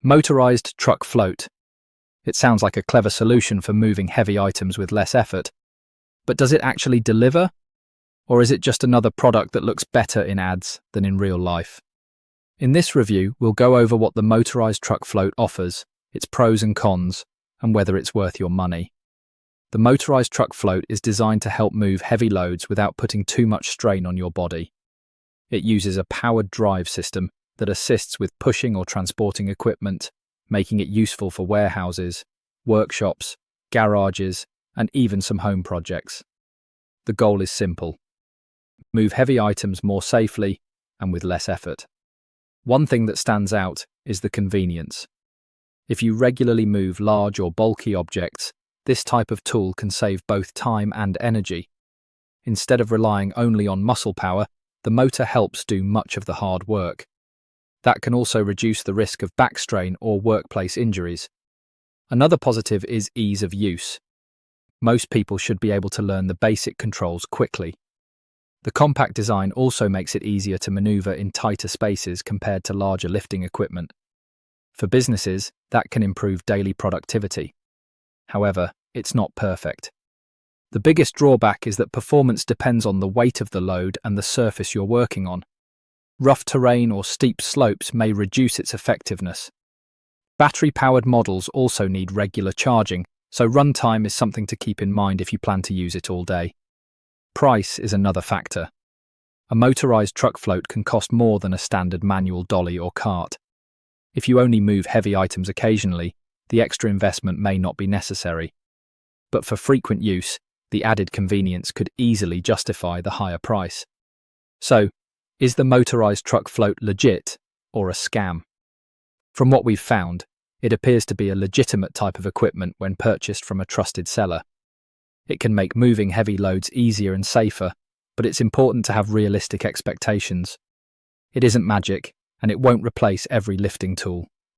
Motorized truck float. It sounds like a clever solution for moving heavy items with less effort. But does it actually deliver? Or is it just another product that looks better in ads than in real life? In this review, we'll go over what the motorized truck float offers, its pros and cons, and whether it's worth your money. The motorized truck float is designed to help move heavy loads without putting too much strain on your body. It uses a powered drive system that assists with pushing or transporting equipment, making it useful for warehouses, workshops, garages, and even some home projects. The goal is simple: move heavy items more safely and with less effort. One thing that stands out is the convenience. If you regularly move large or bulky objects, this type of tool can save both time and energy. Instead of relying only on muscle power, the motor helps do much of the hard work. That can also reduce the risk of back strain or workplace injuries. Another positive is ease of use. Most people should be able to learn the basic controls quickly. The compact design also makes it easier to maneuver in tighter spaces compared to larger lifting equipment. For businesses, that can improve daily productivity. However, it's not perfect. The biggest drawback is that performance depends on the weight of the load and the surface you're working on. Rough terrain or steep slopes may reduce its effectiveness. Battery-powered models also need regular charging, so runtime is something to keep in mind if you plan to use it all day. Price is another factor. A motorized truck float can cost more than a standard manual dolly or cart. If you only move heavy items occasionally, the extra investment may not be necessary. But for frequent use, the added convenience could easily justify the higher price. So, is the motorized truck float legit or a scam? From what we've found, it appears to be a legitimate type of equipment when purchased from a trusted seller. It can make moving heavy loads easier and safer, but it's important to have realistic expectations. It isn't magic, and it won't replace every lifting tool.